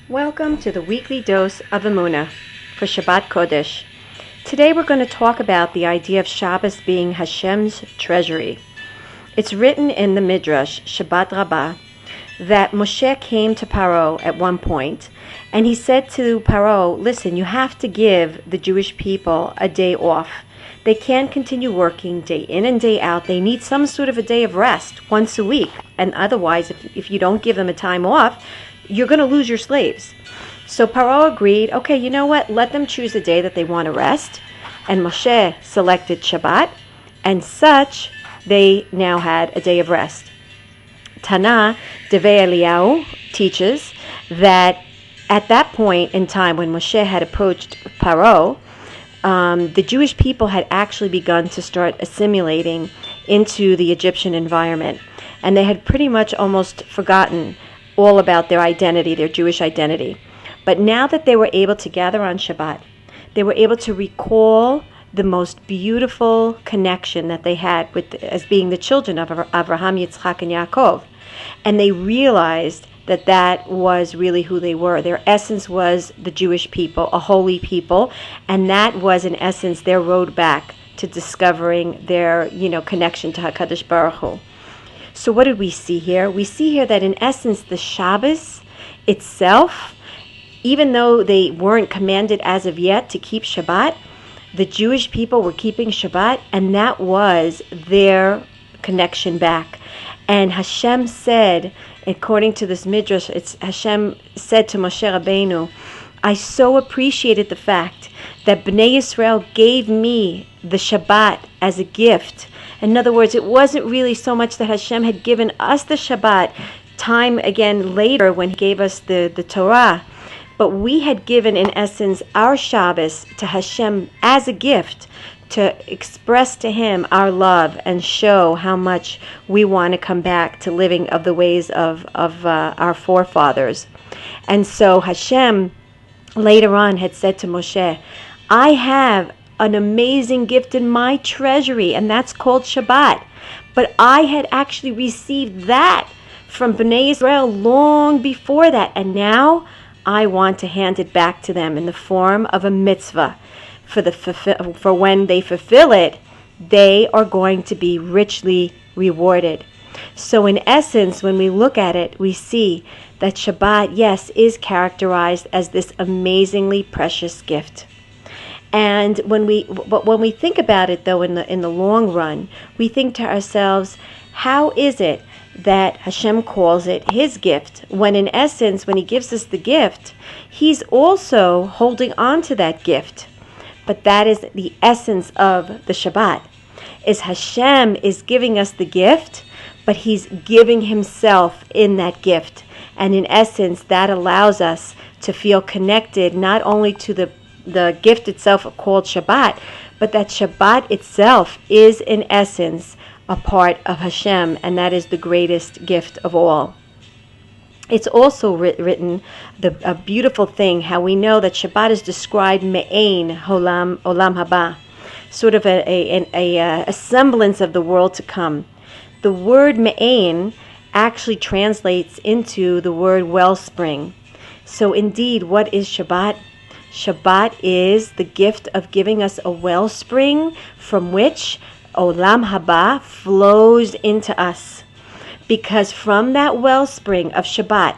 Welcome to the weekly dose of Emuna for Shabbat Kodesh. Today we're going to talk about the idea of Shabbos being Hashem's treasury. It's written in the Midrash, Shabbat Rabbah, that Moshe came to Paro at one point, and he said to Paro, listen, you have to give the Jewish people a day off. They can't continue working day in and day out. They need some sort of a day of rest once a week. And otherwise, if you don't give them a time off, you're going to lose your slaves. So Paro agreed, okay, you know what? Let them choose a day that they want to rest. And Moshe selected Shabbat. And such, they now had a day of rest. Tana, Devei Eliyahu, teaches that at that point in time when Moshe had approached Paro, the Jewish people had actually begun to start assimilating into the Egyptian environment. And they had pretty much almost forgotten all about their identity, their Jewish identity. But now that they were able to gather on Shabbat, they were able to recall the most beautiful connection that they had with as being the children of Avraham, Yitzchak, and Yaakov. And they realized that that was really who they were. Their essence was the Jewish people, a holy people, and that was in essence their road back to discovering their, connection to HaKadosh Baruch Hu. So what did we see here? We see here that in essence the Shabbos itself, even though they weren't commanded as of yet to keep Shabbat, the Jewish people were keeping Shabbat, and that was their connection back. And Hashem said, according to this Midrash, Hashem said to Moshe Rabbeinu, I so appreciated the fact that Bnei Yisrael gave me the Shabbat as a gift. In other words, it wasn't really so much that Hashem had given us the Shabbat time again later when He gave us the Torah, but we had given, in essence, our Shabbos to Hashem as a gift to express to Him our love and show how much we want to come back to living of the ways of our forefathers. And so Hashem later on had said to Moshe, I have an amazing gift in my treasury, and that's called Shabbat. But I had actually received that from Bnei Israel long before that, and now I want to hand it back to them in the form of a mitzvah. For when they fulfill it, they are going to be richly rewarded. So in essence, when we look at it, we see that Shabbat, yes, is characterized as this amazingly precious gift. And when we think about it, though, in the long run, we think to ourselves, how is it that Hashem calls it His gift, when in essence, when He gives us the gift, He's also holding on to that gift. But that is the essence of the Shabbat, is Hashem is giving us the gift, but He's giving Himself in that gift. And in essence, that allows us to feel connected not only to the gift itself called Shabbat, but that Shabbat itself is in essence a part of Hashem, and that is the greatest gift of all. It's also written, a beautiful thing, how we know that Shabbat is described me'ein olam haba, sort of a semblance of the world to come. The word me'ein actually translates into the word wellspring. So indeed, what is Shabbat? Shabbat is the gift of giving us a wellspring from which Olam Haba flows into us. Because from that wellspring of Shabbat,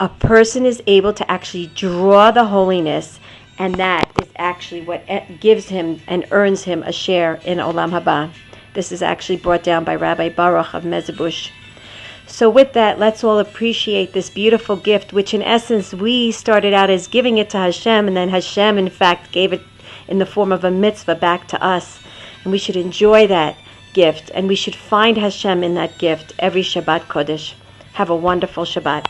a person is able to actually draw the holiness, and that is actually what gives him and earns him a share in Olam Haba. This is actually brought down by Rabbi Baruch of Mezhebush. So with that, let's all appreciate this beautiful gift, which in essence we started out as giving it to Hashem, and then Hashem in fact gave it in the form of a mitzvah back to us. And we should enjoy that gift, and we should find Hashem in that gift every Shabbat Kodesh. Have a wonderful Shabbat.